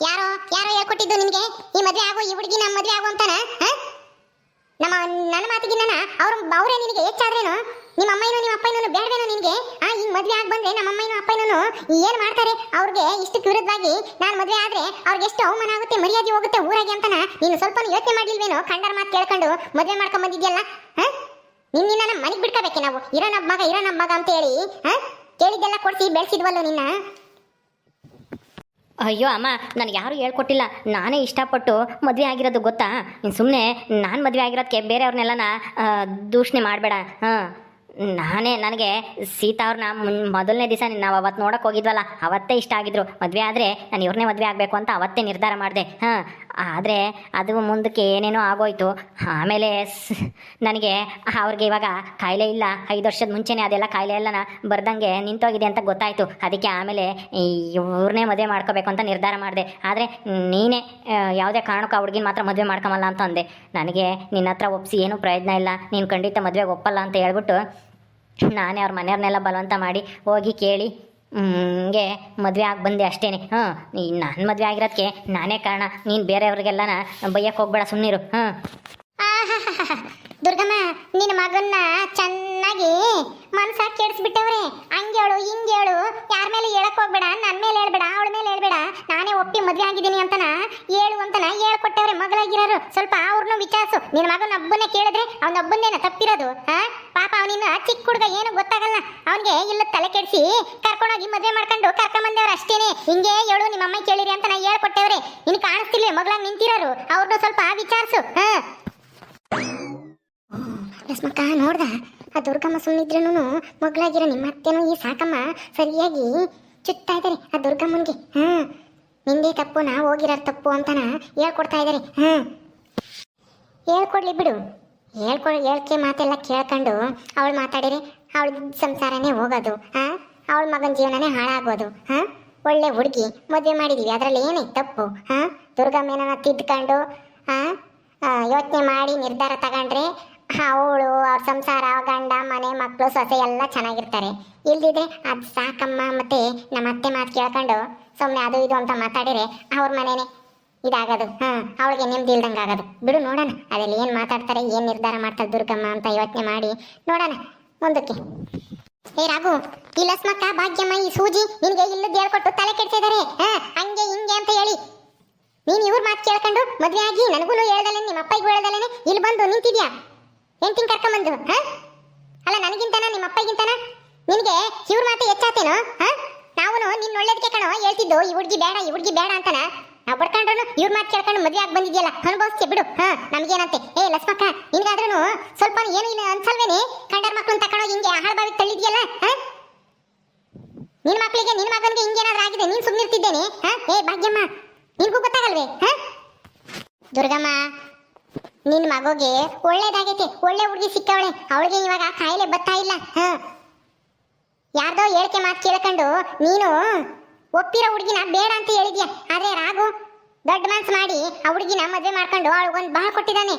ಯಾರೋ ಯಾರೋ ಹೇಳ್ಕೊಟ್ಟಿದ್ದು ನಿನ್ಗೆ ಈ ಮದ್ವೆ ಆಗೋ ಈ ಹುಡುಗಿ ನಮ್ಮ ಮದ್ವೆ ಆಗೋ ಅಂತಾನ? ನನ್ನ ಮಾತಿಗಿನ್ನ ಅವರೇ ನಿನಗೆ ಹೆಚ್ಚಾದ್ರೇನು? ನಿಮ್ಮ ಅಮ್ಮಯ್ಯನು ನಿಮ್ಮ ಅಪ್ಪಯ್ಯನು ಬೇಡವೇನೋ ನಿನಗೆ? ಹಿಂಗ್ ಮದ್ವೆ ಆಗಿ ಬಂದ್ರೆ ನಮ್ಮ ಅಮ್ಮಯ್ಯನು ಅಪ್ಪಯ್ಯನು ಏನ್ ಮಾಡ್ತಾರೆ? ಅವ್ರಿಗೆ ಇಷ್ಟಕ್ಕೆ ವಿರುದ್ಧವಾಗಿ ನಾನು ಮದ್ವೆ ಆದ್ರೆ ಅವ್ರಿಗೆ ಎಷ್ಟು ಅವಮಾನ ಆಗುತ್ತೆ, ಮರ್ಯಾದೆ ಹೋಗುತ್ತೆ ಊರಾಗೆ ಅಂತಾನ ನೀನು ಸ್ವಲ್ಪ ಯೋಚನೆ ಮಾಡ್ಲಿಲ್ವೇನೋ? ಕಂಡರ ಮಾತು ಕೇಳ್ಕೊಂಡು ಮದ್ವೆ ಮಾಡ್ಕೊಂಡ್ ಬಂದಿದ್ಯಲ್ಲ. ನಿನ್ನ ನಮ್ಮ ಮನೆಗೆ ಬಿಡ್ಕೋಬೇಕೆ ನಾವು? ಇರೋ ನಮ್ಮ ಮಗ ಅಂತ ಹೇಳಿ ಕೇಳಿದ್ದೆಲ್ಲ ಕೊಡ್ಸಿ ಬೆಳೆಸಿದ್ವಲ್ಲ ನಿನ್ನ. ಅಯ್ಯೋ ಅಮ್ಮ, ನನಗೆ ಯಾರೂ ಹೇಳ್ಕೊಟ್ಟಿಲ್ಲ, ನಾನೇ ಇಷ್ಟಪಟ್ಟು ಮದುವೆ ಆಗಿರೋದು ಗೊತ್ತಾ? ನೀನು ಸುಮ್ಮನೆ ನಾನು ಮದುವೆ ಆಗಿರೋದಕ್ಕೆ ಬೇರೆಯವ್ರನ್ನೆಲ್ಲ ದೂಷಣೆ ಮಾಡಬೇಡ. ನನಗೆ ಸೀತಾ ಅವ್ರನ್ನ ಮೊದಲನೇ ದಿವಸ ನಾವು ಅವತ್ತು ನೋಡೋಕೆ ಹೋಗಿದ್ವಲ್ಲ, ಅವತ್ತೇ ಇಷ್ಟ ಆಗಿದ್ರು. ಮದುವೆ ಆದರೆ ನಾನು ಇವ್ರನ್ನೇ ಮದುವೆ ಆಗಬೇಕು ಅಂತ ಅವತ್ತೇ ನಿರ್ಧಾರ ಮಾಡಿದೆ. ಆದರೆ ಅದು ಮುಂದಕ್ಕೆ ಏನೇನೋ ಆಗೋಯ್ತು. ಆಮೇಲೆ ನನಗೆ ಅವ್ರಿಗೆ ಇವಾಗ ಕಾಯಿಲೆ ಇಲ್ಲ, 5 ವರ್ಷದ ಮುಂಚೆನೇ ಅದೆಲ್ಲ ಕಾಯಿಲೆ ಎಲ್ಲ ಬರ್ದಂಗೆ ನಿಂತೋಗಿದೆ ಅಂತ ಗೊತ್ತಾಯಿತು. ಅದಕ್ಕೆ ಆಮೇಲೆ ಇವ್ರನ್ನೇ ಮದುವೆ ಮಾಡ್ಕೋಬೇಕು ಅಂತ ನಿರ್ಧಾರ ಮಾಡಿದೆ. ಆದರೆ ನೀನೇ ಯಾವುದೇ ಕಾರಣಕ್ಕೂ ಆ ಹುಡುಗಿನ ಮಾತ್ರ ಮದುವೆ ಮಾಡ್ಕೊಂಬಲ್ಲ ಅಂತ ಅಂದೆ. ನನಗೆ ನಿನ್ನ ಹತ್ರ ಒಪ್ಪಿಸಿ ಏನೂ ಪ್ರಯೋಜನ ಇಲ್ಲ, ನೀನು ಖಂಡಿತ ಮದುವೆಗೆ ಒಪ್ಪಲ್ಲ ಅಂತ ಹೇಳ್ಬಿಟ್ಟು ನಾನೇ ಅವ್ರ ಮನೆಯವ್ರನ್ನೆಲ್ಲ ಬಲವಂತ ಮಾಡಿ ಹೋಗಿ ಕೇಳಿ ಹಂಗೆ ಮದುವೆ ಆಗಿ ಬಂದೆ ಅಷ್ಟೇ. ನಾನು ಮದುವೆ ಆಗಿರೋದಕ್ಕೆ ನಾನೇ ಕಾರಣ, ನೀನು ಬೇರೆಯವ್ರಿಗೆಲ್ಲನ ಬೈಯಕ್ಕೆ ಹೋಗ್ಬೇಡ, ಸುಮ್ಮನಿರು. ದುರ್ಗಮ್ಮ, ನಿನ್ನ ಮಗನ್ನ ಚೆನ್ನಾಗಿ ಮನ್ಸಾಗಿ ಕೆಡಿಸ್ಬಿಟ್ಟವ್ರೆ. ಹಂಗೇಳು ಹಿಂಗೇಳು, ಯಾರ ಮೇಲೆ ಹೇಳಕ್ ಹೋಗ್ಬೇಡ, ನನ್ನ ಮೇಲೆ ಹೇಳ್ಬೇಡ, ಅವಳ ಮೇಲೆ ಹೇಳ್ಬೇಡ, ನಾನೇ ಒಪ್ಪಿ ಮದ್ವೆ ಆಗಿದ್ದೀನಿ ಅಂತನ ಹೇಳು ಅಂತನ ಹೇಳ್ಕೊಟ್ಟವ್ರೆ ಮಗಳಾಗಿರೋರು. ಸ್ವಲ್ಪ ಅವ್ರನ್ನೂ ವಿಚಾರಿಸು. ನಿನ್ನ ಮಗನ ಒಬ್ಬನೇ ಕೇಳಿದ್ರೆ ಅವನೊಬ್ಬಂದೇನ ತಪ್ಪಿರೋದು? ಪಾಪ ಅವನಿನ್ನ ಚಿಕ್ಕ ಹುಡುಗ, ಏನು ಗೊತ್ತಾಗಲ್ಲ ಅವನಿಗೆ. ಇಲ್ಲ ತಲೆ ಕೆಡಿಸಿ ಕರ್ಕೊಂಡೋಗಿ ಮದ್ವೆ ಮಾಡ್ಕೊಂಡು ಕರ್ಕೊಂಬಂದವ್ರು ಅಷ್ಟೇನೆ. ಹಿಂಗೆ ಹೇಳು, ನಿಮ್ಮ ಅಮ್ಮ ಕೇಳಿರಿ ಅಂತ ನಾ ಹೇಳ್ಕೊಟ್ಟವ್ರೆ. ಇನ್ನು ಕಾಣಿಸ್ತಿಲ್ವೇ ಮಗಳಾಗಿ ನಿಂತಿರೋರು? ಅವ್ರನ್ನೂ ಸ್ವಲ್ಪ ವಿಚಾರಿಸು. ರಸ್ಮಕ್ಕ ನೋಡ್ದ, ಆ ದುರ್ಗಮ್ಮ ಸುಮ್ಮನಿದ್ರೂ ಮಗಳಾಗಿರೋ ನಿಮ್ಮ ಅತ್ತೆನೂ ಈ ಸಾಕಮ್ಮ ಸರಿಯಾಗಿ ಚುತ್ತಾ ಇದ್ದಾರೆ ಆ ದುರ್ಗಮ್ಮನಿಗೆ. ನಿಂದೇ ತಪ್ಪು, ನಾ ಹೋಗಿರೋ ತಪ್ಪು ಅಂತನ ಹೇಳ್ಕೊಡ್ತಾ ಇದ್ದಾರೆ. ಹೇಳ್ಕೊಡ್ಲಿ ಬಿಡು, ಹೇಳ್ಕೆ ಮಾತೆಲ್ಲ ಕೇಳ್ಕೊಂಡು ಅವಳು ಮಾತಾಡಿರಿ ಅವಳ ಸಂಸಾರನೇ ಹೋಗೋದು, ಅವಳ ಮಗನ ಜೀವನನೇ ಹಾಳಾಗೋದು. ಒಳ್ಳೆ ಹುಡುಗಿ ಮದುವೆ ಮಾಡಿದೀವಿ, ಅದರಲ್ಲಿ ಏನೈತೆ ತಪ್ಪು? ದುರ್ಗಮ್ಮನ ತಿದ್ಕೊಂಡು ಯೋಚನೆ ಮಾಡಿ ನಿರ್ಧಾರ ತಗೊಂಡ್ರೆ ಅವಳು ಅವ್ರ ಸಂಸಾರ, ಗಂಡ ಮನೆ ಮಕ್ಕಳು ಸೊಸೆ ಎಲ್ಲ ಚೆನ್ನಾಗಿರ್ತಾರೆ. ಇಲ್ದಿದ್ರೆ ಅದು ಸಾಕಮ್ಮ. ಮತ್ತೆ ನಮ್ಮ ಅತ್ತೆ ಮಾತು ಕೇಳ್ಕೊಂಡು ಸುಮ್ಮನೆ ಅದು ಇದು ಅಂತ ಮಾತಾಡಿದ್ರೆ ಅವ್ರ ಮನೇನೆ ಇದಾಗೋದು. ಅವಳಿಗೆ ನೆಮ್ಮದಿ ಇಲ್ದಂಗೆ ಆಗೋದು. ಬಿಡು, ನೋಡೋಣ ಅದರಲ್ಲಿ ಏನು ಮಾತಾಡ್ತಾರೆ, ಏನು ನಿರ್ಧಾರ ಮಾಡ್ತಾರೆ ದುರ್ಗಮ್ಮ ಅಂತ ಯೋಚನೆ ಮಾಡಿ ನೋಡೋಣ ಮುಂದಕ್ಕೆ. ಏ ರಾಘು, ಈ ಲಸ್ಮಕ್ಕ ಭಾಗ್ಯಮ್ಮ ಈ ಸೂಜಿ ನಿನ್ಗೆ ಇಲ್ಲದ ಹೇಳ್ಕೊಟ್ಟು ತಲೆ ಕೆಡ್ಸಿದ್ದಾರೆ. ಹಂಗೆ ಹಿಂಗೆ ಅಂತ ಹೇಳಿ ನೀನು ಇವ್ರ ಮಾತು ಕೇಳ್ಕೊಂಡು ಮದುವೆ ಆಗಿ ನನಗೂ ಹೇಳ್ದಲ್ಲೇ, ನಿಮ್ಮ ಅಪ್ಪಗೂ ಹೇಳ್ದಲ್ಲೇ ಇಲ್ಲಿ ಬಂದು ನಿಂತಿದ್ಯಾ ಹೆಂಡ್ತಿನ ಕರ್ಕೊಂಬಂದು. ಅಲ್ಲ, ನನಗಿಂತನ ನಿಮ್ಮ ಅಪ್ಪಗಿಂತನ ನಿನಗೆ ಇವ್ರ ಮಾತು ಹೆಚ್ಚಾತೇನೋ? ನಾವು ನಿನ್ನ ಒಳ್ಳೇದಕ್ಕೆ ಕಣೋ ಹೇಳ್ತಿದ್ದು, ಈ ಹುಡುಗಿ ಬೇಡ ಅಂತಾನ. ನಾವು ಬಡ್ಕೊಂಡ್ರು ಇವ್ರ ಮಾತು ಕೇಳ್ಕೊಂಡು ಮದುವೆ ಆಗಿ ಬಂದಿದ್ಯಲ್ಲ, ಅನುಭವಿಸ್ತೀಯ ಬಿಡು. ನಮಗೇನಂತೆ? ಏ ಲಸ್ಮಕ್ಕ, ನಿನ್ಗಾದ್ರೂ ಸ್ವಲ್ಪ ಏನು ಇಲ್ಲ ಅನ್ಸಲ್ವೇನೆ? ಕಂಡರ್ ಮಕ್ಳನ್ನ ತಗೊಂಡೋಗಿ ಹಿಂಗೆ ಹಾಳ್ಬಾವಿಗೆ ತಳ್ಳಿದ್ಯಲ್ಲ. ನಿನ್ನ ಮಕ್ಕಳಿಗೆ, ನಿನ್ನ ಮಗನಿಗೆ ಹಿಂಗೇನಾದ್ರೂ ಆಗಿದೆ ನೀನು ಸುಮ್ಮನಿರ್ತಿದ್ದೇನೆ? ಏ ಭಾಗ್ಯಮ್ಮ, ನಿನ್ಗೂ ಗೊತ್ತಾಗಲ್ವೇ? ದುರ್ಗಮ್ಮ, ನಿನ್ನ ಮಗುಗೆ ಒಳ್ಳೇದಾಗೈತೆ, ಒಳ್ಳೆ ಹುಡುಗಿ ಸಿಕ್ಕವಳೆ. ಅವಳಿಗೆ ಇವಾಗ ಕಾಯಿಲೆ ಬರ್ತಾ ಇಲ್ಲ. ಯಾರ್ದೋ ಹೇಳಿಕೆ ಮಾತು ಕೇಳ್ಕೊಂಡು ನೀನು ಒಪ್ಪಿರೋ ಹುಡುಗಿನ ಬೇಡ ಅಂತ ಹೇಳಿದ್ಯಾ. ಆದ್ರೆ ರಾಘು ದೊಡ್ಡ ಮನ್ಸು ಮಾಡಿ ಆ ಹುಡುಗಿನ ಮದುವೆ ಮಾಡ್ಕೊಂಡು ಅವಳಿಗೊಂದು ಬಹಳ ಕೊಟ್ಟಿದ್ದಾನೆ.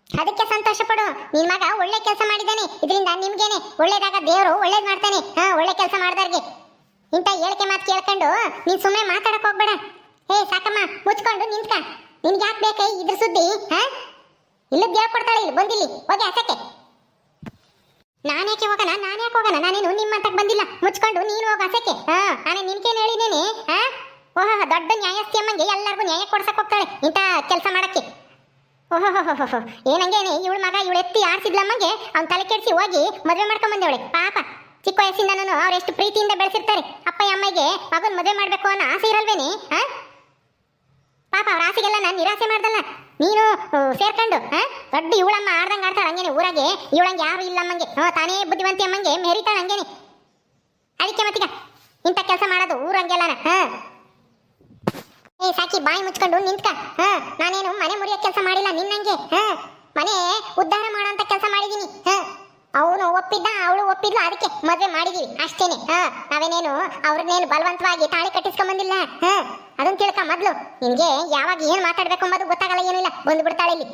ಅದಕ್ಕೆ ಸಂತೋಷ ಪಡು. ನಿನ್ ಮಗ ಒಳ್ಳೆ ಕೆಲಸ ಮಾಡಿದ್ದಾನೆ. ಇದರಿಂದ ನಿಮ್ಗೇನೆ ಒಳ್ಳೇದಾಗ ದೇವರು ಒಳ್ಳೇದ್ ಮಾಡ್ತಾನೆ. ಒಳ್ಳೆ ಕೆಲಸ ಮಾಡ್ದಾರ್ಗೆ ಇಂಥ ಹೇಳಿಕೆ ಮಾತು ಕೇಳ್ಕೊಂಡು ನೀನ್ ಸುಮ್ಮನೆ ಮಾತಾಡಕ್ ಹೋಗ್ಬೇಡ. ಏ ಸಾಕಮ್ಮ, ಮುಚ್ಕೊಂಡು ನಿಂತ್ಕ. ನಿನ್ಗೆ ಯಾಕೆ ಬೇಕೈ ಇದ್ರ ಸುದ್ದಿ? ಇಲ್ಲದ್ ಹೇಳ್ಕೊಡ್ತಾಳೆ, ಇಲ್ಲಿ ಬಂದಿಲ್ಲಿ ಹೋಗಿ ಹಸಕ್ಕೆ. ನಾನ್ಯಾಕೆ ಹೋಗೋಣ? ನಾನೇನು ನಿಮ್ಮ ಅಂತಕ್ಕೆ ಬಂದಿಲ್ಲ. ಮುಚ್ಕೊಂಡು ನೀನು ಹೋಗಿ ಹಸಕ್ಕೆ. ನಾನೇ ನಿನ್ಕೇನು ಹೇಳಿದ್ದೇನೆ? ಓಹೋ, ದೊಡ್ಡ ನ್ಯಾಯಸ್ಥಿ ಅಮ್ಮಂಗೆ ಎಲ್ಲರಿಗೂ ನ್ಯಾಯ ಕೊಡ್ಸಕ್ ಹೋಗ್ತಾಳೆ ಇಂಥ ಕೆಲಸ ಮಾಡಕ್ಕೆ. ಓಹೋ, ಏನಂಗೇನೆ ಇವಳ ಮಗ ಇವಳು ಎತ್ತಿ ಆಡ್ಸಿದ್ಲಮ್ಮಂಗೆ ಅವ್ನು ತಲೆ ಕೆಡಿಸಿ ಹೋಗಿ ಮದುವೆ ಮಾಡ್ಕೊಂಡ್ ಬಂದವಳೆ. ಪಾಪ ಚಿಕ್ಕ ವಯಸ್ಸಿಂದನೂ ಅವ್ರು ಎಷ್ಟು ಪ್ರೀತಿಯಿಂದ ಬೆಳೆಸಿರ್ತಾರೆ. ಅಪ್ಪ ಅಮ್ಮಗೆ ಮಗನ್ ಮದುವೆ ಮಾಡ್ಬೇಕು ಅನ್ನೋ ಆಸೆ ಇರಲ್ವೇನೆ? ಪಾಪ ಅವ್ರ ಆಸೆಗೆಲ್ಲ ನಾನು ನಿರಾಸೆ ಮಾಡ್ದಲ್ಲ ನೀನು ಸೇರ್ಕೊಂಡು ದೊಡ್ಡ ಇವಳಮ್ಮ ಆಡ್ದಂಗೆ ಆಡ್ತಾಳೆ. ಹಂಗೇನೆ ಊರಾಗೆ ಇವಳಂಗೆ ಯಾರು ಇಲ್ಲಮ್ಮಂಗೆ, ತಾನೇ ಬುದ್ಧಿವಂತಿ ಅಮ್ಮಂಗೆ ಮೆರಿತಾಳೆ ಹಂಗೇನೆ. ಅದಕ್ಕೆ ಮತ್ತೀಗ ಇಂಥ ಕೆಲಸ ಮಾಡೋದು ಊರಂಗೆಲ್ಲ. ಏ ಸಾಕಿ, ಬಾಯಿ ಮುಚ್ಕೊಂಡು ನಿಂತ್ಕ. ನಾನೇನು ಮನೆ ಮುರಿಯೋ ಕೆಲಸ ಮಾಡಿಲ್ಲ ನಿನ್ನಂಗೆ. ಮನೆ ಉದ್ಧಾರ ಮಾಡೋಂಥ ಕೆಲಸ ಮಾಡಿದೀನಿ. ಅವನು ಒಪ್ಪಿದ್ದ, ಅವಳು ಒಪ್ಪಿದ್ಲು, ಅದಕ್ಕೆ ಮದುವೆ ಮಾಡಿದೀವಿ ಅಷ್ಟೇನೆ. ನಾವೇನೇನು ಅವ್ರನ್ನೇನು ಬಲವಂತವಾಗಿ ತಾಳಿ ಕಟ್ಟಿಸ್ಕೊಂಬಂದಿಲ್ಲ. ಅದನ್ನ ತಿಳ್ಕ ಮೊದ್ಲು. ನಿನ್ಗೆ ಯಾವಾಗ ಏನ್ ಮಾತಾಡ್ಬೇಕು ಅಂಬೋದು ಗೊತ್ತಾಗಲ್ಲ, ಏನಿಲ್ಲ, ಬಂದು ಬಿಡ್ತಾಳೆ ಇಲ್ಲಿ.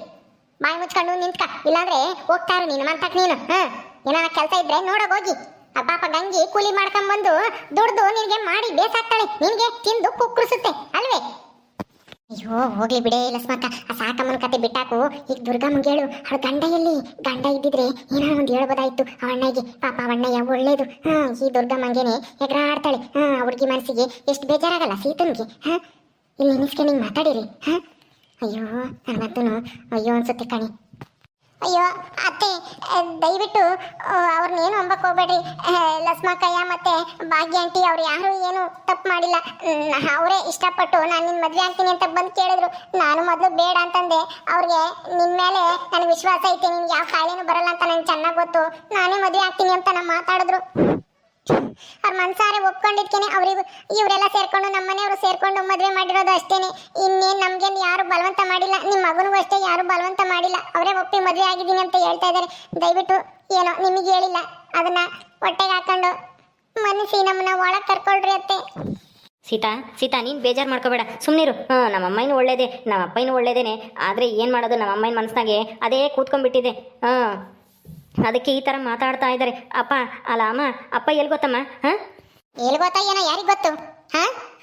ಬಾಯಿ ಮುಚ್ಕೊಂಡು ನಿಂತ್ಕ, ಇಲ್ಲಾಂದ್ರೆ ಹೋಗ್ತಾರು ನಿನ್ನ ಮಂತಕ್ ನೀನು. ಏನಾರ ಕೆಲಸ ಇದ್ರೆ ನೋಡೋಗೋಗಿ. ಆ ಪಾಪ ಗಂಗಿ ಕೂಲಿ ಮಾಡ್ಕೊಂಡ್ಬಂದು ದುಡ್ದು ನಿನ್ಗೆ ಮಾಡಿ ಬೇಸಾಕ್ತಾಳೆ, ನಿನ್ಗೆ ತಿಂದು ಕುಕ್ಕರಿಸುತ್ತೆ ಅಲ್ವೇ? ಅಯ್ಯೋ ಹೋಗ್ಲಿ ಬಿಡೇ ಲಸ್ಮಕ್ಕ, ಆ ಸಾಕಮ್ಮನ ಕತೆ ಬಿಟ್ಟಾಕು. ಈಗ ದುರ್ಗಮ್ಮಂಗೆ ಹೇಳು, ಅವಳ ಗಂಡ ಎಲ್ಲಿ? ಗಂಡ ಇದ್ದಿದ್ರೆ ಏನಾರ ಒಂದು ಹೇಳ್ಬೋದಾಯ್ತು ಅವಣ್ಣಗೆ. ಪಾಪ ಅವಣ್ಣಯ್ಯ ಒಳ್ಳೇದು. ಈ ದುರ್ಗಮ್ಮಂಗೇನೆ ಎಗರಾಡ್ತಾಳೆ. ಹುಡುಗಿ ಮನಸ್ಸಿಗೆ ಎಷ್ಟು ಬೇಜಾರಾಗಲ್ಲ ಸೀತನ್ಗೆ. ಇಲ್ಲಿ ನಿನ್ಸ್ಕೊಂಡು ಹಿಂಗೆ ಮಾತಾಡಿರಿ. ಅಯ್ಯೋ ನನಗಂತೂ ಅಯ್ಯೋ ಅನ್ಸುತ್ತೆ ಕಣಿ. ಅಯ್ಯೋ ಅತ್ತೆ, ದಯವಿಟ್ಟು ಅವ್ರನ್ನೇನು ಅಂಬಕ್ಕೆ ಹೋಗ್ಬೇಡ್ರಿ. ಲಸ್ಮಕ್ಕಯ್ಯ ಮತ್ತೆ ಭಾಗ್ಯ ಆಂಟಿ ಅವ್ರು ಯಾರು ಏನು ತಪ್ಪು ಮಾಡಿಲ್ಲ. ಅವರೇ ಇಷ್ಟಪಟ್ಟು ನಾನು ನಿನ್ನ ಮದುವೆ ಆಗ್ತೀನಿ ಅಂತ ಬಂದು ಕೇಳಿದ್ರು. ನಾನು ಮೊದಲು ಬೇಡ ಅಂತಂದೆ. ಅವ್ರಿಗೆ ನಿನ್ನ ಮೇಲೆ ನನಗೆ ವಿಶ್ವಾಸ ಐತೆ, ನಿನ್ಗೆ ಯಾವ ಕಾಯಿಲೆನೂ ಬರಲ್ಲ ಅಂತ ನನಗೆ ಚೆನ್ನಾಗಿ ಗೊತ್ತು. ನಾನೇ ಮದುವೆ ಆಗ್ತೀನಿ ಅಂತ ನಾನು ಮಾತಾಡಿದ್ರು. ಅವ್ರ ಮನ್ಸಾರೆ ಒಪ್ಕೊಂಡಿದ್ಕೇನೆ ಅವ್ರಿಗೂ ಇವರೆಲ್ಲ ಸೇರ್ಕೊಂಡು ನಮ್ಮ ಮನೆಯವರು ಸೇರ್ಕೊಂಡು ಮದುವೆ ಮಾಡಿರೋದು ಅಷ್ಟೇನೆ. ಇನ್ನೇನು ನಮ್ಗೇನು ಯಾರು ಬಲವಂತ ಮಾಡಿಲ್ಲ. ನಿಮ್ಮ ಮಗನಿಗೂ ಅಷ್ಟೇ ಯಾರು ಬಲವಂತ ಮಾಡಿಲ್ಲ. ಅವರೇ ಒಪ್ಪಿ ಮದುವೆ ಆಗಿದ್ದೀನಿ ಅಂತ ಹೇಳ್ತಾ ಇದ್ದಾರೆ. ದಯವಿಟ್ಟು ಏನೋ ನಿಮಗೆ ಹೇಳಿಲ್ಲ ಅದನ್ನ ಹೊಟ್ಟೆಗೆ ಹಾಕೊಂಡು ಮನಸ್ಸಿ ನಮ್ಮನ್ನ ಒಳಗೆ ಕರ್ಕೊಳ್ರಿ ಅತ್ತೆ. ಸೀತಾ ನೀನು ಬೇಜಾರು ಮಾಡ್ಕೋಬೇಡ, ಸುಮ್ಮನಿರು. ನಮ್ಮ ಅಮ್ಮನೂ ಒಳ್ಳೇದೇ, ನಮ್ಮ ಅಪ್ಪನೂ ಒಳ್ಳೇದೇನೆ. ಆದರೆ ಏನು ಮಾಡೋದು, ನಮ್ಮ ಅಮ್ಮನ ಮನಸ್ಸಿನಾಗೆ ಅದೇ ಕೂತ್ಕೊಂಡ್ಬಿಟ್ಟಿದೆ. ಅದಕ್ಕೆ ಈ ಥರ ಮಾತಾಡ್ತಾ ಇದ್ದಾರೆ. ಅಪ್ಪ ಅಲ್ಲ ಅಮ್ಮ, ಅಪ್ಪ ಎಲ್ಲಿ ಗೊತ್ತಮ್ಮ? ಎಲ್ಲಿ ಗೊತ್ತಾ ಏನೋ ಯಾರಿಗೆ ಗೊತ್ತು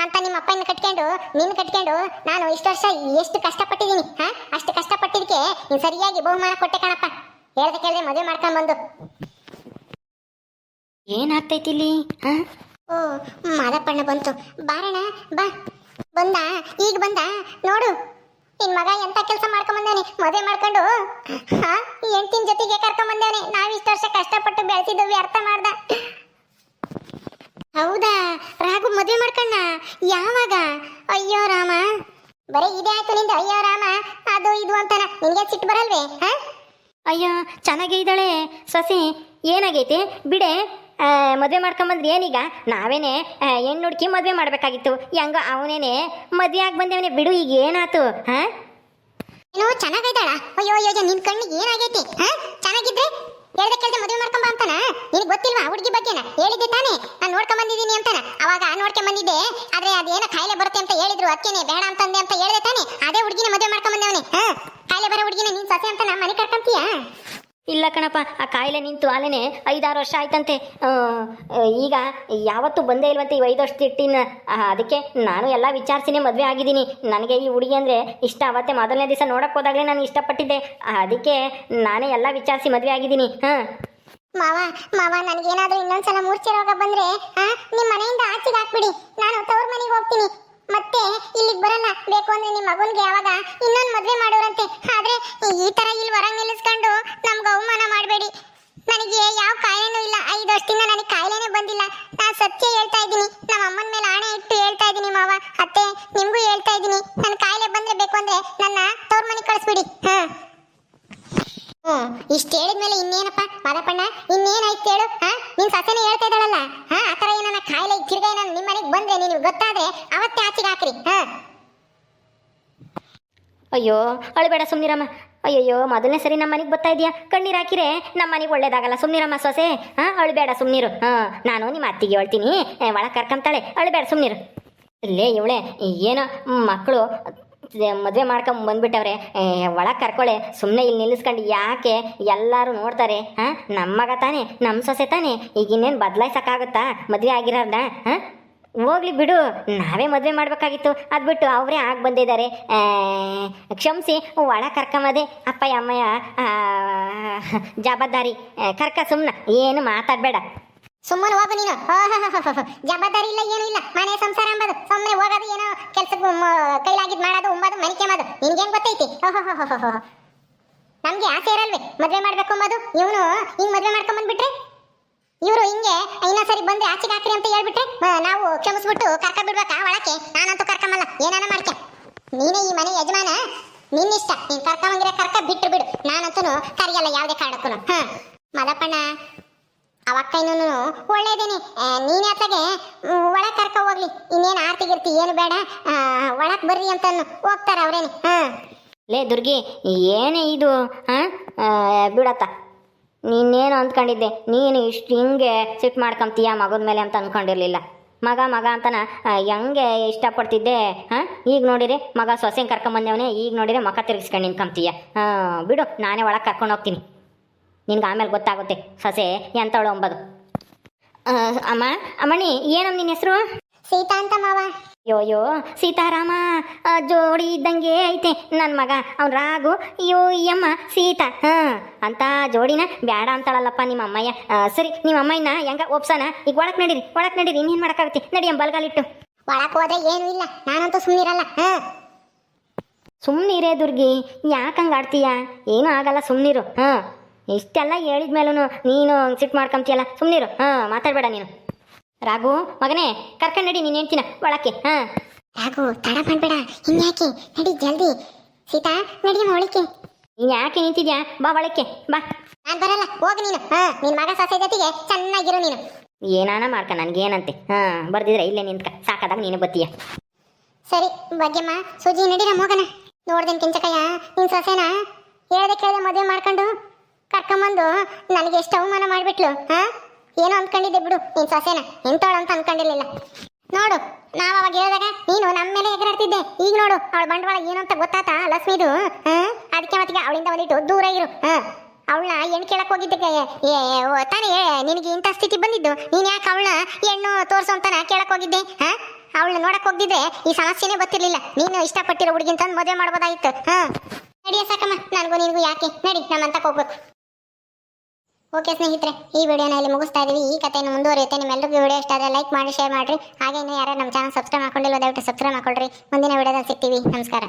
ಅಂತ ನಿಮ್ಮ ಅಪ್ಪನ ಕಟ್ಕೊಂಡು ನಿನ್ನ ಕಟ್ಕೊಂಡು ನಾನು ಇಷ್ಟು ವರ್ಷ ಎಷ್ಟು ಕಷ್ಟಪಟ್ಟಿದ್ದೀನಿ. ಅಷ್ಟು ಕಷ್ಟಪಟ್ಟಿದ್ದಕ್ಕೆ ನೀನು ಸರಿಯಾಗಿ ಬಹುಮಾನ ಕೊಟ್ಟೆ ಕಣಪ್ಪ. ಹೇಳ್ದೆ ಕೇಳಿದೆ ಮದುವೆ ಮಾಡ್ಕೊಂಡು ಬಂದು. ಏನಾಗ್ತೈತಿ ಇಲ್ಲಿ? ಓ ಮಾದಪ್ಪಣ್ಣ ಬಂತು. ಬಾರಣ್ಣ ಬಾ. ಈಗ ಬಂದ ನೋಡು. ನಿನ್ ಮಗ ಎಂತ ಕೆಲಸ ಮಾಡ್ಕೊಂಬಂದವನೆ, ಮದುವೆ ಮಾಡ್ಕೊಂಡು ಹೆಂಡತಿನ ಜೊತೆಗೆ ಕರ್ಕೊಂಬಂದವನೆ. ನಾವ್ ಇಷ್ಟು ವರ್ಷ ಕಷ್ಟಪಟ್ಟು ಬೆಳೆಸಿದ್ವಿ, ಅರ್ಥ ಮಾಡ್ದ. ಹೌದಾ ರಾಘು ಮದುವೆ ಮಾಡ್ಕೊಂಡ? ಯಾವಾಗ? ಅಯ್ಯೋ ರಾಮ, ಬರೀ ಇದೇ ಆಯ್ತು ನಿಂದ. ಅಯ್ಯೋ ರಾಮ ಅದು ಇದು ಅಂತಾನ. ನಿನ್ಗೆ ಸಿಟ್ಟು ಬರಲ್ವೇ? ಅಯ್ಯೋ ಚೆನ್ನಾಗೇ ಇದ್ದಾಳೆ ಸೊಸೆ, ಏನಾಗೈತೆ ಬಿಡೆ. ಮದುವೆ ಮಾಡ್ಕೊಂಬಂದ್ರೆ ಏನೀಗ? ನಾವೇನೆ ಹೆಣ್ಣು ಹುಡುಕಿ ಮದುವೆ ಮಾಡಬೇಕಾಗಿತ್ತು. ಹೆಂಗ ಅವನೇನೆ ಮದುವೆ ಆಗಿ ಬಂದೇವನೇ ಬಿಡು. ಈಗ ಏನಾಯ್ತು? ಏನೋ ಚೆನ್ನಾಗೈತಾಳ. ಅಯ್ಯೋ ಅಯ್ಯೋ ನಿನ್ ಕಣ್ಣಿಗೆ ಏನಾಗೈತಿ? ಚೆನ್ನಾಗಿದ್ರೆ ಹೇಳ್ದೆ ಕೇಳ್ದೆ ಮದುವೆ ಮಾಡ್ಕೊಂಬ ಅಂತಾನ. ನಿನಗೆ ಗೊತ್ತಿಲ್ವಾ ಹುಡುಗಿ ಬಗ್ಗೆನ? ಹೇಳಿದ್ದೆ ತಾನೇ ನಾನು ನೋಡ್ಕೊಂಡ್ ಬಂದಿದ್ದೀನಿ ಅಂತಾನ. ಅವಾಗ ನೋಡ್ಕೊಂಡ್ ಬಂದಿದ್ದೆ, ಆದ್ರೆ ಅದೇನೋ ಕಾಯಿಲೆ ಬರುತ್ತೆ ಅಂತ ಹೇಳಿದ್ರು, ಅದಕ್ಕೇನೆ ಬೇಡ ಅಂತಂದೆ ಅಂತ ಹೇಳ್ದೆ ತಾನೆ. ಅದೇ ಹುಡುಗಿನ ಮದುವೆ ಮಾಡ್ಕೊಂಡ್ ಬಂದವನೇ. ಕಾಯಿಲೆ ಬರೋ ಹುಡುಗಿನ ನೀನ್ ಸೊಸೆ ಅಂತ ನಮ್ಮ ಮನೆ ಕರ್ಕೊಂತೀಯಾ? ಇಲ್ಲ ಕಣಪ್ಪ, ಆ ಕಾಯಿಲೆ ನಿಂತು ಅಲ್ಲೇನೆ 5-6 ವರ್ಷ ಆಯ್ತಂತೆ. ಈಗ ಯಾವತ್ತೂ ಬಂದೇ ಇಲ್ವಂತೆ ಈ 5 ವರ್ಷ ತಿಟ್ಟಿನ. ಅದಕ್ಕೆ ನಾನು ಎಲ್ಲ ವಿಚಾರಿಸಿನೇ ಮದುವೆ ಆಗಿದ್ದೀನಿ. ನನಗೆ ಈ ಹುಡುಗಿ ಅಂದರೆ ಇಷ್ಟ. ಅವತ್ತೇ ಮೊದಲನೇ ದಿವಸ ನೋಡಕ್ಕೆ ಹೋದಾಗಲೇ ನಾನು ಇಷ್ಟಪಟ್ಟಿದ್ದೆ. ಅದಕ್ಕೆ ನಾನೇ ಎಲ್ಲ ವಿಚಾರಿಸಿ ಮದುವೆ ಆಗಿದ್ದೀನಿ. ಮಾವ ನನಗೇನಾದ್ರೂ ಇನ್ನೊಂದ್ಸಲ ಮೂರ್ಛೆ ರೋಗ ಬಂದ್ರೆ ನಿಮ್ಮ ಮನೆಯಿಂದ ಆಚೆಗೆ ಹಾಕ್ಬಿಡಿ. ನಾನು ತವ್ರ ಮನೆಗೆ ಹೋಗ್ತೀನಿ, ಮತ್ತೆ ಇಲ್ಲಿಗೆ ಬರಲ್ಲ. ಬೇಕು ಅಂದ್ರೆ ನಿಮ್ಮ ಮಗನ್ಗೆ ಯಾವಾಗ ಇನ್ನೊಂದು ಮದುವೆ ಮಾಡೋರಂತೆ. ಆದ್ರೆ ಈ ತರ ಇಲ್ಲಿ ಹೊರಗೆ ನಿಲ್ಲಿಸ್ಕೊಂಡು ನಮ್ಗೆ ಅವಮಾನ ಮಾಡಬೇಡಿ. ನನಗೆ ಯಾವ ಕಾಯಿಲೆನೂ ಇಲ್ಲ. 5 ವರ್ಷದಿಂದ ನನಗೆ ಕಾಯಿಲೆನೇ ಬಂದಿಲ್ಲ. ನಾನು ಸತ್ಯ ಹೇಳ್ತಾ ಇದ್ದೀನಿ, ನಮ್ಮ ಅಮ್ಮನ ಮೇಲೆ ಆಣೆ ಇಟ್ಟು ಹೇಳ್ತಾ ಇದ್ದೀನಿ ಮಾವ. ಅತ್ತೆ ನಿಮ್ಗೂ ಹೇಳ್ತಾ ಇದ್ದೀನಿ, ನನ್ನ ಕಾಯಿಲೆ ಬಂದ್ರೆ ಬೇಕು ಅಂದ್ರೆ ನನ್ನ ತವ್ರ ಮನೆಗೆ ಕಳಿಸ್ಬಿಡಿ. ಇಷ್ಟು ಹೇಳಿದ್ಮೇಲೆ ಇನ್ನೇನಪ್ಪ ಮಾದಪ್ಪಣ್ಣ, ಇನ್ನೇನಾಯ್ತು ಹೇಳು? ನಿನ್ ಸಸನೆ ಹೇಳ್ತಾ ಇದ್ದಾಳಲ್ಲ, ಆ ಥರ ಏನಾನ ಕಾಯಿಲೆ ತಿರ್ಗಾ ನಾನು ನಿಮ್ಮ ಮನೆಗೆ ಬಂದ್ರೆ ನಿನಗೆ ಗೊತ್ತಾದ್ರೆ ಅವತ್ತೇ ಆಚೆಗೆ ಹಾಕ್ರಿ. ಅಯ್ಯೋ ಅಳಬೇಡ, ಸುಮ್ನಿರಮ್ಮ. ಅಯ್ಯಯ್ಯೋ ಮೊದಲನೇ ಸರಿ ನಮ್ಮ ಮನೆಗೆ ಬರ್ತಾ ಇದೆಯಾ? ಕಣ್ಣೀರು ಹಾಕಿರೆ ನಮ್ಮ ಮನೆಗೆ ಒಳ್ಳೇದಾಗಲ್ಲ. ಸುಮ್ನಿರಮ್ಮ ಸೊಸೆ, ಅಳಬೇಡ ಸುಮ್ನಿರು. ನಾನು ನಿಮ್ಮ ಅತ್ತಿಗೆ ಹೇಳ್ತೀನಿ, ಒಳಗೆ ಕರ್ಕೊಂತಾಳೆ. ಅಳಬೇಡ ಸುಮ್ನಿರು. ಇಲ್ಲೇ ಇವಳೆ ಏನೋ ಮಕ್ಕಳು ಮದುವೆ ಮಾಡ್ಕೊಂಡ್ ಬಂದ್ಬಿಟ್ಟವ್ರೆ, ಒಳಗೆ ಕರ್ಕೊಳ್ಳೆ. ಸುಮ್ಮನೆ ಇಲ್ಲಿ ನಿಲ್ಲಿಸ್ಕೊಂಡು ಯಾಕೆ? ಎಲ್ಲರೂ ನೋಡ್ತಾರೆ. ನಮ್ಮ ಮಗ ತಾನೆ, ನಮ್ಮ ಸೊಸೆ ತಾನೆ. ಈಗ ಇನ್ನೇನು ಬದಲಾಯಿಸೋಕ್ಕಾಗುತ್ತಾ ಮದುವೆ ಆಗಿರೋದ? ಹೋಗ್ಲಿ ಬಿಡು, ನಾವೇ ಮದುವೆ ಮಾಡಬೇಕಾಗಿತ್ತು. ಅದು ಬಿಟ್ಟು ಅವರೇ ಆಗಿ ಬಂದಿದ್ದಾರೆ. ಕ್ಷಮಿಸಿ, ಒಳಗೆ ಕರ್ಕೊಂಬದೆ ಅಪ್ಪಯ್ಯ ಅಮ್ಮಯ್ಯ ಜವಾಬ್ದಾರಿ. ಕರ್ಕ, ಸುಮ್ಮನೆ ಏನು ಮಾತಾಡಬೇಡ. ಸುಮ್ಮನೆ ಹೋಗು ನೀನು. ಜವಾಬ್ದಾರಿ ಇಲ್ಲ, ಏನು ಇಲ್ಲ. ಮನೆ ಸಂಸಾರ ಅಂಬದು ಸುಮ್ಮನೆ ಹೋಗೋದು, ಏನೋ ಕೆಲ್ಸಕ್ಕೆ ಕೈಲಾಗಿದ್ ಮಾಡೋದು, ಉಂಬದು, ಮನಿಕೆ ಮಾಡೋದು. ನಿನ್ಗೇನು ಗೊತ್ತೈತಿ? ನಮ್ಗೆ ಆಸೆ ಇರಲ್ವೇ ಮದುವೆ ಮಾಡ್ಬೇಕು ಅಂಬೋದು? ಇವನು ಹಿಂಗ್ ಮದುವೆ ಮಾಡ್ಕೊಂಡ್ ಬಂದ್ಬಿಟ್ರೆ, ಇವರು ಹಿಂಗೆ ಇನ್ನೊಂದ್ಸರಿ ಬಂದ್ರೆ ಆಚೆಗೆ ಹಾಕ್ರಿ ಅಂತ ಹೇಳ್ಬಿಟ್ರೆ ನಾವು ಕ್ಷಮಿಸ್ಬಿಟ್ಟು ಕರ್ಕ ಬಿಡ್ಬೇಕಾ ಒಳಕ್ಕೆ? ನಾನಂತೂ ಕರ್ಕೊಂಬಲ್ಲ, ಏನಾನ ಮಾಡ್ಕೆ. ನೀನೇ ಈ ಮನೆ ಯಜಮಾನ, ನಿನ್ನಿಷ್ಟ. ನೀನ್ ಕರ್ಕೊಂಬಂಗಿರ ಕರ್ಕ, ಬಿಟ್ಟು ಬಿಡು. ನಾನಂತೂ ಕರಿಯಲ್ಲ ಯಾವುದೇ ಕಾರಣಕ್ಕೂ. ಮದಪ್ಪಣ್ಣ ಅವಕ್ಕೈನೂ ಒಳ್ಳೇದೇನೆ. ನೀನ್ ಯಾತ್ರಾಗೆ ಒಳಗೆ ಕರ್ಕ ಹೋಗ್ಲಿ. ಇನ್ನೇನು ಆರ್ತಿಗಿರ್ತಿ ಏನು ಬೇಡ, ಒಳಕ್ ಬರ್ರಿ ಅಂತ ಹೋಗ್ತಾರ ಅವ್ರೇನೆ. ಲೇ ದುರ್ಗಿ, ಏನೇ ಇದು? ಬಿಡತ್ತ, ನೀನೇನು ಅಂದ್ಕೊಂಡಿದ್ದೆ? ನೀನು ಇಷ್ಟು ಹಿಂಗೆ ಸಿಟ್ಟು ಮಾಡ್ಕೊಂತೀಯ ಮಗದ ಮೇಲೆ ಅಂತ ಅಂದ್ಕೊಂಡಿರ್ಲಿಲ್ಲ. ಮಗ ಅಂತನ ಹೆಂಗೆ ಇಷ್ಟಪಡ್ತಿದ್ದೆ. ಈಗ ನೋಡಿರಿ ಮಗ ಸೊಸೆಂಗೆ ಕರ್ಕೊಂಬಂದವನೇ, ಈಗ ನೋಡಿರಿ ಮಗ ತಿರುಗಿಸ್ಕೊಂಡು ನಿಂತ್ಕೊಂತೀಯ. ಬಿಡು, ನಾನೇ ಒಳಗೆ ಕರ್ಕೊಂಡು ಹೋಗ್ತೀನಿ. ನಿನ್ಗೆ ಆಮೇಲೆ ಗೊತ್ತಾಗುತ್ತೆ ಸೊಸೆ ಎಂತವಳು ಅಂಬದು. ಅಮ್ಮ ಅಮ್ಮಣಿ ಏನಮ್ಮ ನಿನ್ನ ಹೆಸರು? ಸೀತಾ ಅಂತ ಮಾವ. ಯೋಯೋ ಸೀತಾರಾಮ ಜೋಡಿ ಇದ್ದಂಗೆ ಐತೆ ನನ್ನ ಮಗ ಅವ್ನು ರಾಗು ಅಯ್ಯೋ ಈ ಅಮ್ಮ ಸೀತಾ ಅಂತ ಜೋಡಿನ ಬ್ಯಾಡ ಅಂತಾಳಲ್ಲಪ್ಪ ನಿಮ್ಮ ಅಮ್ಮಯ್ಯ. ಸರಿ ನಿಮ್ಮ ಅಮ್ಮಯ್ಯನ ಹೆಂಗ ಒಪ್ಸನ ಈಗ ಒಳಕ್ ನಡೀರಿ ಇನ್ನೇನು ಮಾಡೋಕ್ಕಾಗತ್ತೆ ನಡಿ ಬಲ್ಗಾಲಿಟ್ಟು. ಒಳಕ್ ಹೋದ್ರೆ ಏನು ಇಲ್ಲ, ನಾನಂತೂ ಸುಮ್ಮನಿರಲ್ಲ. ಸುಮ್ಮನಿರೇ ದುರ್ಗಿ, ಯಾಕಂಗೆ ಆಡ್ತೀಯ? ಏನೂ ಆಗಲ್ಲ ಸುಮ್ಮನಿರು. ಇಷ್ಟೆಲ್ಲ ಹೇಳಿದ್ಮೇಲೂ ನೀನು ಸಿಟ್ಟು ಮಾಡ್ಕೊಂತೀಯಲ್ಲ, ಸುಮ್ಮನಿರು. ಮಾತಾಡಬೇಡ ನೀನು. ರಾಘು ಮಗನೇ ಕರ್ಕೊಂಡು ನಡಿ ನೀನು ಹೇಳ್ತೀನ ಒಳಕ್ಕೆ. ರಾಘು ತಡ ಮಾಡಬೇಡ, ಇನ್ಯಾಕೆ ನಡಿ ಜಲ್ದಿ. ಸೀತಾ ನಡಿಯಮ್ಮ ಒಳಕ್ಕೆ. ನೀನು ಯಾಕೆ ನಿಂತಿದ್ಯಾ? ಬಾ ಒಳಕ್ಕೆ ಬಾ. ನಾನು ಬರಲ್ಲ, ಹೋಗು ನೀನು. ನಿನ್ನ ಮಗ ಸೊಸೆ ಜೊತೆಗೆ ಚೆನ್ನಾಗಿರು ನೀನು. ಏನಾನ ಮಾಡ್ಕ ನನಗೇನಂತೆ. ಬರ್ದಿದ್ರೆ ಇಲ್ಲೇ ನಿಂತ್ಕ, ಸಾಕಾದಾಗ ನೀನು ಬತ್ತೀಯ. ಸರಿ ಭಾಗ್ಯಮ್ಮ ಸೂಜಿ ನಡೀರ ಹೋಗೋಣ. ನೋಡ್ದೇನು ಕೆಂಚಕಯ್ಯ ನಿನ್ನ ಸೊಸೆನ ಹೇಳ್ದೆ ಕೇಳ್ದೆ ಮದುವೆ ಮಾಡ್ಕೊಂಡು ಕರ್ಕೊಂಬಂದು ನನಗೆ ಎಷ್ಟು ಅವಮಾನ ಮಾಡಿಬಿಟ್ಲು. ಏನೋ ಅಂದ್ಕೊಂಡಿದ್ದೆ ಬಿಡು, ನಿನ್ನ ಸೊಸೆನ ಎಂತೋಳು ಅಂತ ಅಂದ್ಕೊಂಡಿರ್ಲಿಲ್ಲ. ನೋಡು ನಾವು ಅವಾಗ ಹೇಳಿದಾಗ ನೀನು ನಮ್ಮ ಮೇಲೆ ಎಗರಾಡ್ತಿದ್ದೆ. ಈಗ ನೋಡು ಅವಳ ಬಂಡವಾಳ ಏನು ಅಂತ ಗೊತ್ತಾತಾ ಲಕ್ಷ್ಮಿದು. ಅದಕ್ಕೆ ಮತ್ತೆ ಅವಳಿಂದ ಒಂದಿಟ್ಟು ದೂರ ಇರು. ಅವಳನ್ನ ಹೆಣ್ಣು ಕೇಳಕ್ ಹೋಗಿದ್ದಕ್ಕೆ ತಾನೇ ನಿನಗೆ ಇಂಥ ಸ್ಥಿತಿ ಬಂದಿದ್ದು. ನೀನು ಯಾಕೆ ಅವಳನ್ನ ಹೆಣ್ಣು ತೋರಿಸು ಅಂತಾನ ಕೇಳಕ್ ಹೋಗಿದ್ದೆ? ಅವಳನ್ನ ನೋಡಕ್ ಹೋಗಿದ್ರೆ ಈ ಸಮಸ್ಯೆನೇ ಗೊತ್ತಿರ್ಲಿಲ್ಲ. ನೀನು ಇಷ್ಟಪಟ್ಟಿರೋ ಹುಡುಗಿಂತ ಮದುವೆ ಮಾಡ್ಬೋದಾಗಿತ್ತು. ನಡಿಯ ಸಾಕಮ್ಮ, ನನಗೂ ನಿನಗೂ ಯಾಕೆ, ನಡಿ ನಮ್ಮಂತಕ್ಕೆ ಹೋಗ್ಬೇಕು. ಓಕೆ ಸ್ನೇಹಿತರೆ, ಈ ವಿಡಿಯೋನ ಇಲ್ಲಿ ಮುಗಿಸ್ತಾ ಇದೀವಿ. ಈ ಕಥೆಯನ್ನು ಮುಂದುವರಿಯುತ್ತೆ. ನಿಮ್ಮೆಲ್ಲರಿಗೂ ವಿಡಿಯೋ ಇಷ್ಟ ಆದರೆ ಲೈಕ್ ಮಾಡಿ, ಶೇರ್ ಮಾಡಿರಿ. ಹಾಗೆ ಇನ್ನೂ ಯಾರು ನಮ್ಮ ಚಾನಲ್ ಸಬ್ಸ್ಕ್ರೈಬ್ ಮಾಡ್ಕೊಂಡಿಲ್ಲ ದಯವಿಟ್ಟು ಸಬ್ಸ್ಕ್ರೈಬ್ ಮಾಡ್ಕೊಳ್ರಿ. ಮುಂದಿನ ವಿಡಿಯೋದಲ್ಲಿ ಸಿಗ್ತೀವಿ. ನಮಸ್ಕಾರ.